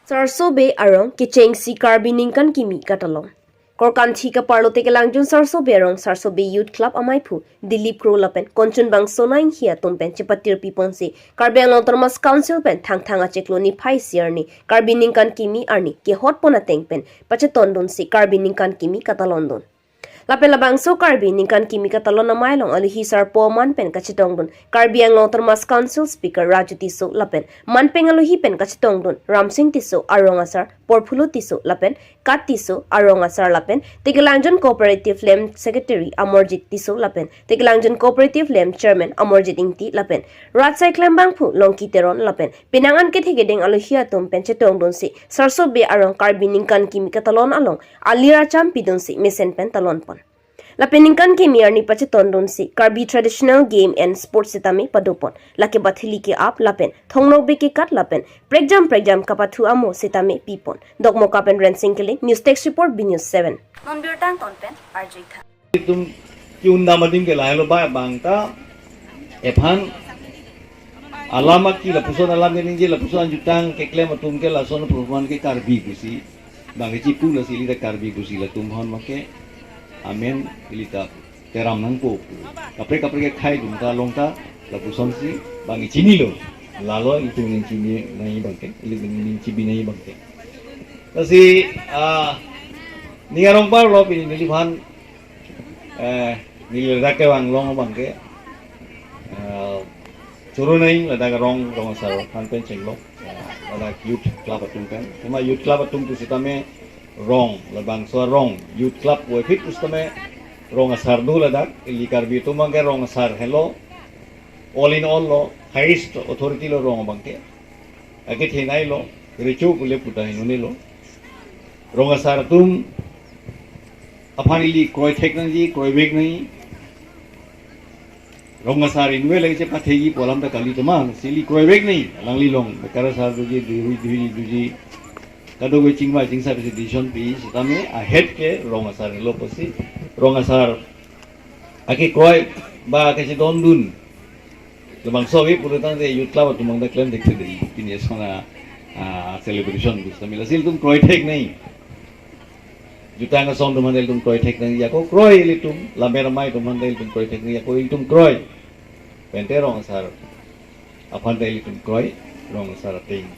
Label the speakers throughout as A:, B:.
A: Sarso be arong kicheng si carbining kan kimi katalong. Korkan thi ka parlo te kelangjun sarso be arong sarso be youth club amai phu Dilip Kro lapen konchun bang sonaing hia tumpen chipatir pipon si karbeng long termas council pen thang thang a cheklo ni phai siar ni carbining kan kimi arni ke hot pona teng pen pache tondon si carbining kan kimi katalondon. Lapen labang so karbi ningkan kimi katalon na mailong alihi sar po manpen kachitong dun karbi ang long termas council speaker Raju Tiso lapen manpeng aluhi pen kachitong dun Ramsing Tiso arong asar porphulo Tiso lapen kat Tiso arong asar lapen Tiglanjon cooperative lem secretary Amorjit Tiso lapen Tiglanjon cooperative lem chairman Amorjit Ingti lapen Ratsai klembang phu longki teron lapen pinangan ke thegedeng aluhi atum pen chetong dun si sarso be arong karbi ningkan kimi katalon along alira cham pidun si mesen pen talon pon Lapiningkan ke miar ni pache tondon si Karbi traditional game and sports sitami padopon lake bathili ke ap lapen thongno be ke kat lapen pregjam kapathu amo sitami pipon dokmo kapen rensing kele news text report B News 7 non tang tonpen RJ tha
B: तुम क्यों ना मदिंग के लायलो बाय बांगता एफान अलामा की लपुसोन अलाम के निजे लपुसोन जुटांग के क्लेम तुम के लासोन प्रोग्राम के कारबी कुसी बांगे चिपू लसीली द कारबी कुसी ल तुम हन मके आमेन इलिता तेराम नंको कपड़े कपड़े के खाई दुमता लोंता लपुसोन सी बांगे चिनी लो लालो itu चिनी नहीं बंके इलिता चिबी नहीं बंके तसी निगारों पर लो पिनी निलिभान nilai rakyat wang long bangke curu nai lada rong asar kan pen cenglo lada youth club atung kan cuma youth club atung tu sitame rong labang so rong youth club boy fit ustame rong asar nu lada likar bi tu mangke rong asar hello all in all lo highest authority lo rong bangke age thenai lo richu kule puta hinuni lo rong asar tum apani kroi technology kroi big nahi ronga sari nuwe lagi ce pathegi polam ta kali tama sili kroi big nahi langli long bekara sar duji duji kado go chingma chingsa pe decision pi sitame a head ke ronga sar lo posi ronga sar aki kroi ba ke se don dun lemang sowi purutang de youth club tumang da claim dekhe dei kini sona celebration gustami la sil tum kroi tech nahi jutang song tu mandel tum kroi tek nang yako kroi litum lamer mai tu mandel tum kroi tek nang yako litum kroi pente rong sar apan del tum kroi rong sar ting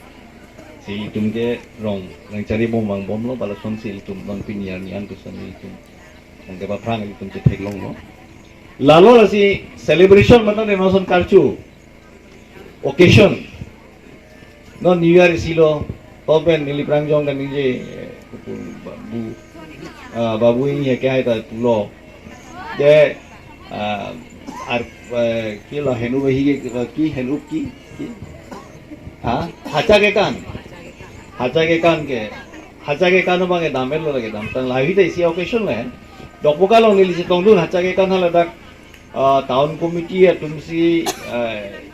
B: si tum ke rong nang cari bom bang bom lo bala son si tum bang pinian ni antu san litum nang ke ba prang litum ke tek long lo lalo la si celebration mata de mason karchu occasion no new year silo open nili prang jong kan ninje bu babu ini ya kaya itu pulau dia kilo henu behi ki henu ki haca ke kan bang ke damer lo lagi dam tang lahi deh isi occasion lah dok buka lo nili sitong dun haca ke kan hal dak tahun komiti ya tumsi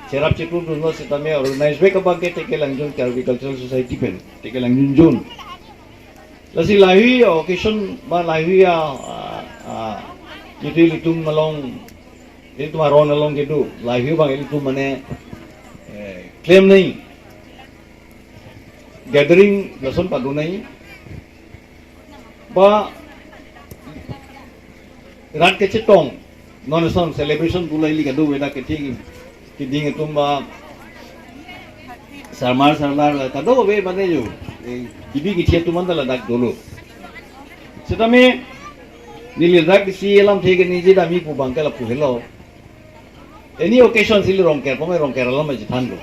B: cerap cepu dun lo sitame organize back abang ke teke langjun agricultural society pen teke langjun jun lasi lahi occasion ba lahi ya itu litum malong itu maron along gitu lahi bang itu mane claim nahi gathering lason padu nahi ba rat ke chetong non son celebration bulai li gadu weda ke ting kiding itu ba sarmar kado be bane jo ibi ki tu mandala dak dulu setame nili dak si elam thege ni jida mi pu bangkala pu hello any occasion sil rongker pome rongker alam ma jithan go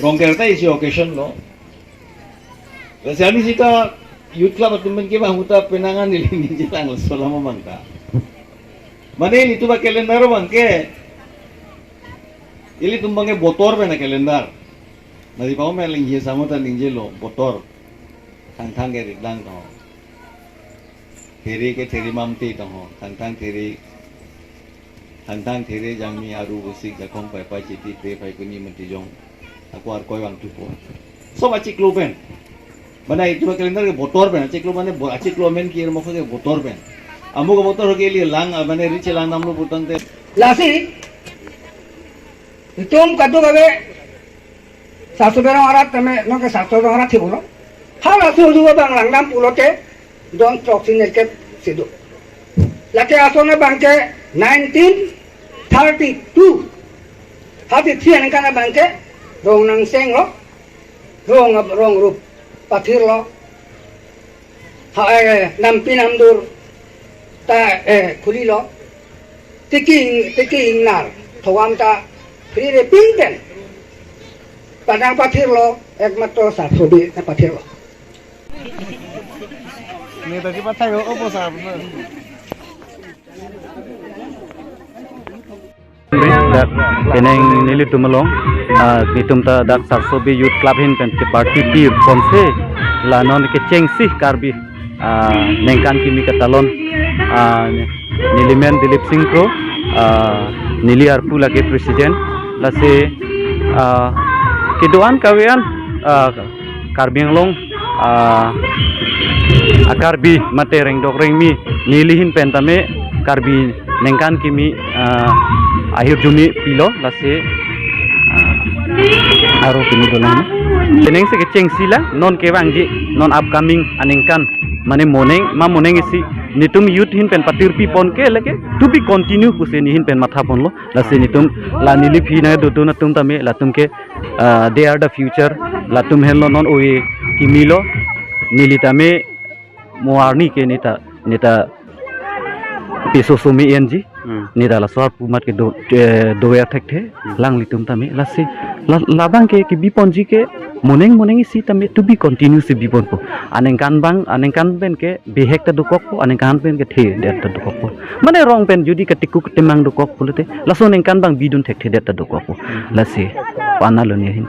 B: rongker ta isi occasion lo rasani sika youth club tumen ke ba huta penangan nili ni jitang solama bangka mane itu ba calendar bangke ili tumbange botor bena calendar nadi pau me lingje samuta lingje lo botor thang ke ridang to theri ke theri mamti to thang theri jangmi aru busik jakong pai pai chiti pe pai kuni menti jong aku ar koi wang tu po so ba chiklo ben bana itu calendar ke botor ben chiklo mane chiklo men ki mo ke botor ben amu ko botor ke li lang mane riche lang namlo putang te
C: lasi तुम कदू कबे sarso berong arat tame no ke sarso berong arat thibulo hala su ju bang langnam pulote don chok sin ke sidu lake asone bangke 1932 hati thian kana bangke rong nang seng lo rong rup pathir lo ha nam pinam dur ta khuli lo tiki nar thawam ta free pinten padang pathir lo ekmatro sarsobi na pathir lo
D: Ni tadi patah yo opo sa.
E: dak peneng nili tumalong nitum ta dak sarsobi youth club hin pen ke party pi ponse la non ke chengsi karbi nengkan kimi katalon nilimen dilip singh pro nili arpu lagi presiden la se kidoan kawian karbianglong akarbi mate reng dok reng mi nilihin pentame karbi nengkan kimi akhir Juni pilo lase aro kini dolang teneng se keceng sila non kewangji non upcoming anengkan mane moneng isi nitum youth hin pen patir pi pon ke leke to be continue kuseni hin pen matha pon lo lase nitum la nili phi na do na tum tame la tum ke they are the future la tum hello non oe kimilo nili tame moarni ke nita piso sumi enji ni dala sor pumat ke do ya thek the lang litum tame lase labang ke biponji ke moneng isi tame to be continue si bipon po anengkan ben ke behek ta dukok po anengkan ben ke the det ta dukok po mane rong pen judi ke tiku temang dukok pulute laso nengkan bang bidun thek the det ta dukok po lase panalo ni hin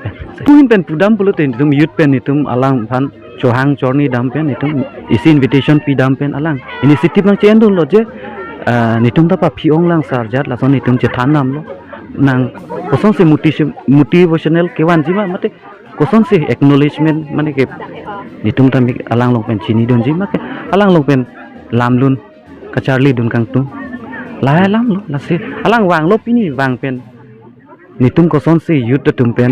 E: pen pudam pulute tum youth pen nitum alang phan chohang chorni dam pen nitum isi invitation pi dam pen alang initiative nang chen dun lo je nitum ta pa phiong lang sarjat la son nitum che than nam lo nang koson se motivational kewan jima mate koson se acknowledgement mane ke nitum ta mi alang long pen chini don jima ke alang long pen lamlun kacharli dun kang tu la lam lo la se alang wang lo pini wang pen nitum koson se youth tum pen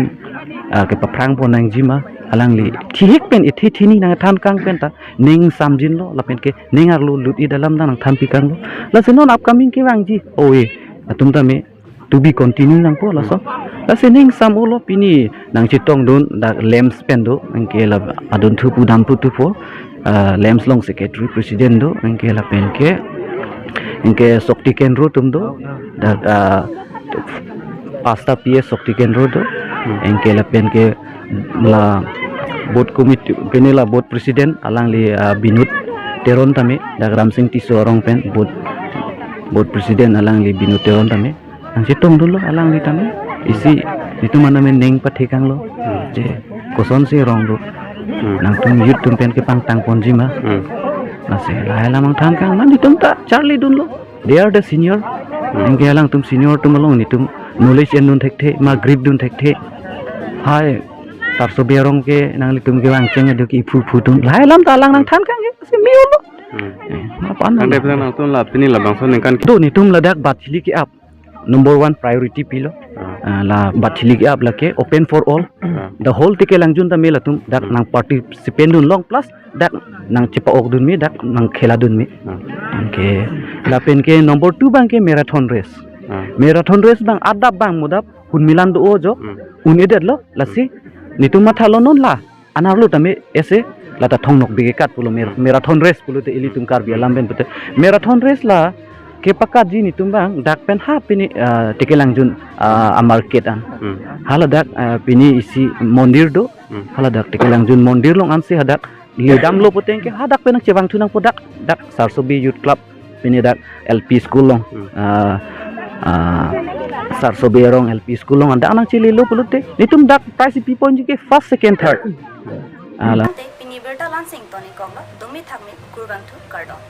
E: ke paprang po nang jima alang li thik pen ithi thini nang than kang pen ta ning samjin lo la pen ke ningar lu lut i dalam nang than pi kang lo la se non upcoming ke wang ji oe atum ta me to be continue nang po la so la se ning sam ulo pini nang chitong dun da lems pen do ang ke la adun thu pu dam pu tu po lems long secretary president do ang ke la pen ke ingke sokti kenro tum do da pasta ps sokti kenro do ingke la pen ke la board committee penela board president alang li binut teron tame dagram sing tiso rong pen board president alang li binut teron tame ang sitong dulu alang li tame isi itu mana men neng pathikang lo je koson si rong do nang tum yut tum pen ke pang tang ponji ma nase la lamang thang kang man ditum ta charlie dun lo they are the senior engke alang tum senior tum along ni tum knowledge en dun thek the ma grip dun thek the hai sarso berong ke nang litum ke wang cheng do ki phu tum la lam ta lang nang than kang se miu lo apa nang
D: Ande pernah nang tun lap ini labang so nengkan
E: do ni tum ladak batili ki up number 1 priority pilo la batili ki up lake open for all the whole tike langjun ta mela tum dak nang participant dun long plus dak nang chepa ok dun mi dak nang khela dun mi ke la pen ke number 2 bang ke marathon race bang adap bang mudap hun milan do ojo unedet lo lasi nitum mathalo non la anarlo tame ese lata thongnok bege kat pulo marathon race pulo te ilitum karbi lamben pute marathon race la ke pakat ji nitum bang dak pen ha pini tikelangjun amar ketan hala dak pini isi mondir do hala dak tikelangjun mondir long ansi hadak lidam lo puteng ke hadak pen cewang tunang podak dak sarsobi youth club pini dak lp school long sarsobi rong lp school long dak nang chili lo pulo te nitum dak prize people ji ke first second third ala
F: Pini berta lansing toni kogla dumi thakmi kurbang thu kardon